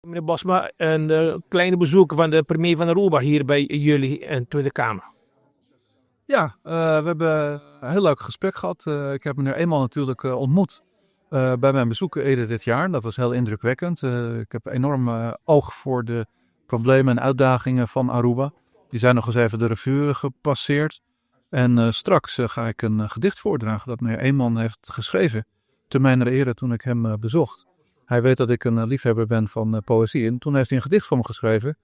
Meneer Bosma, een kleine bezoek van de premier van Aruba hier bij jullie in de Tweede Kamer. Ja, we hebben een heel leuk gesprek gehad. Ik heb meneer Eenman natuurlijk ontmoet bij mijn bezoek eerder dit jaar. Dat was heel indrukwekkend. Ik heb enorm oog voor de problemen en uitdagingen van Aruba. Die zijn nog eens even de revue gepasseerd. En straks ga ik een gedicht voordragen dat meneer Eenman heeft geschreven. Te mijn ere toen ik hem bezocht. Hij weet dat ik een liefhebber ben van poëzie. En toen heeft hij een gedicht voor me geschreven.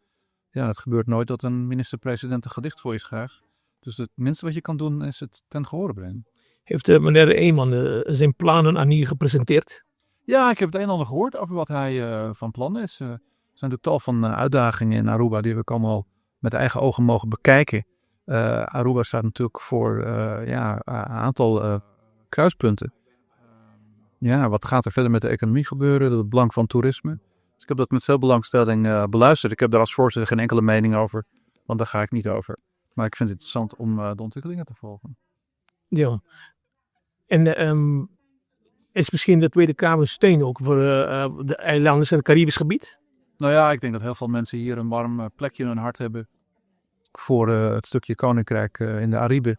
Ja, het gebeurt nooit dat een minister-president een gedicht voor je schrijft. Dus het minste wat je kan doen is het ten gehore brengen. Heeft meneer Eeman zijn plannen aan u gepresenteerd? Ja, ik heb het een en ander gehoord over wat hij van plan is. Er zijn natuurlijk tal van uitdagingen in Aruba die we allemaal met eigen ogen mogen bekijken. Aruba staat natuurlijk voor een aantal kruispunten. Ja, wat gaat er verder met de economie gebeuren? Het belang van toerisme. Dus ik heb dat met veel belangstelling beluisterd. Ik heb daar als voorzitter geen enkele mening over, want daar ga ik niet over. Maar ik vind het interessant om de ontwikkelingen te volgen. Ja. En is misschien de Tweede Kamer steun ook voor de eilanden en het Caribisch gebied? Nou ja, ik denk dat heel veel mensen hier een warm plekje in hun hart hebben voor het stukje Koninkrijk in de Aribe.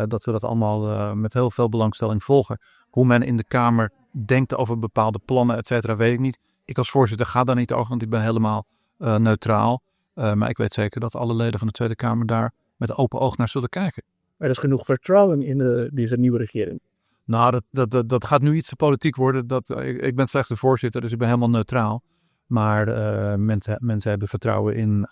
Dat we dat allemaal met heel veel belangstelling volgen. Hoe men in de Kamer denkt over bepaalde plannen, et cetera, weet ik niet. Ik als voorzitter ga daar niet over, want ik ben helemaal neutraal. Maar ik weet zeker dat alle leden van de Tweede Kamer daar met open oog naar zullen kijken. Er is genoeg vertrouwen in deze nieuwe regering. Nou, dat gaat nu iets te politiek worden. Ik ben slechts de voorzitter, dus ik ben helemaal neutraal. Maar mensen hebben vertrouwen in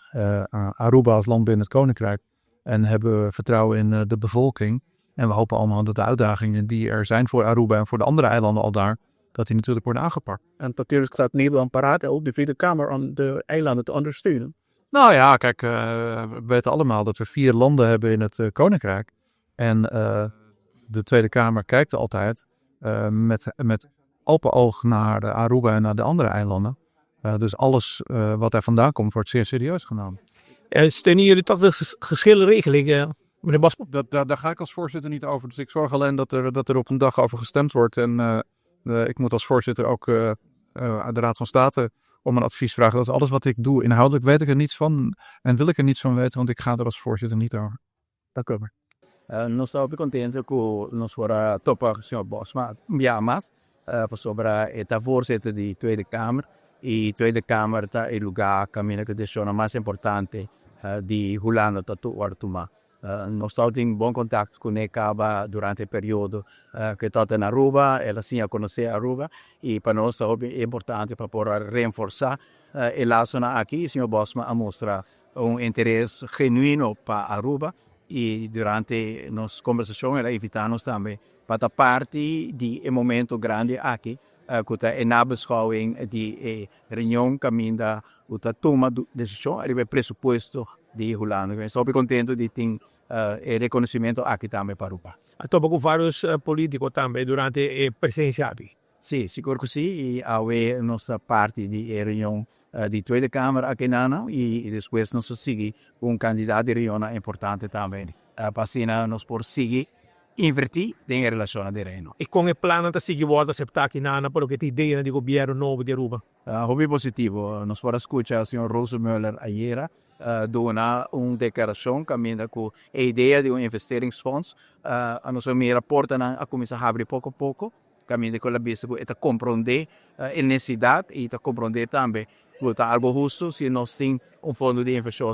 Aruba als land binnen het Koninkrijk. En hebben vertrouwen in de bevolking. En we hopen allemaal dat de uitdagingen die er zijn voor Aruba en voor de andere eilanden al daar, dat die natuurlijk worden aangepakt. En natuurlijk staat Nederland paraat ook de Tweede Kamer om de eilanden te ondersteunen. Nou ja, kijk, we weten allemaal dat we 4 landen hebben in het Koninkrijk. En de Tweede Kamer kijkt altijd met open oog naar de Aruba en naar de andere eilanden. Dus alles wat er vandaan komt wordt zeer serieus genomen. Steunen jullie toch de geschillenregeling, meneer Bosma? Daar ga ik als voorzitter niet over. Dus ik zorg alleen dat er op een dag over gestemd wordt. En ik moet als voorzitter ook aan de Raad van State om een advies vragen. Dat is alles wat ik doe. Inhoudelijk weet ik er niets van en wil ik er niets van weten, want ik ga er als voorzitter niet over. Dank u wel. Nós estamos contentes com nós fora topa senhor Bosma, ja, mas sobre esta voorzitter die Tweede Kamer. E Tweede Kamer está em lugar caminho que deixou mais importante die Holanda tatu Artuma. Nós estamos em bom contato com Necaba durante a período que está na Aruba, ela sim a conhecer Aruba e para nós é importante para poder reforçar e lá aqui, o senhor Bosma mostra interesse genuíno para Aruba. E durante nossa conversação ela evitamos também para parte de momento grande aqui que é na beschouwing de reunião caminda o toma decisão arriba pressuposto de Holanda. Estou contente de ter reconhecimento aqui também para Aruba. Estou com vários políticos também durante a presidência. Sim, seguro que sim. E a nossa parte de reunião de Tweede Kamer aqui e depois nós seguimos candidato de reunião importante também. Para nós por seguir invertir in relazione di Reno. E con il piano da si vuole accettare che nana per che idee di governo nuovo di Aruba. Hobby positivo. Nos para escuchar al señor Rosemöller ayer dona una declaración caminda con la idea de un investeringsfonds. A nos mi rapportan a cominciare a abrir poco a poco. Caminda con la vista e comprender la necessità e comprender também que algo justo se nós temos fundo de investição.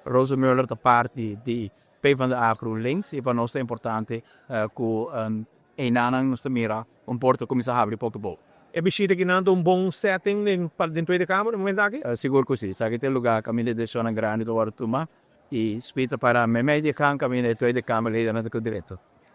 Rosemöller da parte de PvdA GroenLinks e para nós é importante que em Nana nos mira porto começar a abrir pouco a pouco. E riuscite creando un buon setting in Tweede Kamer no momento aqui? Seguro que sim. Sabe que tem lugar caminho de zona grande do Artuma e spita para me media kan caminho de Tweede Kamer leden met de direito.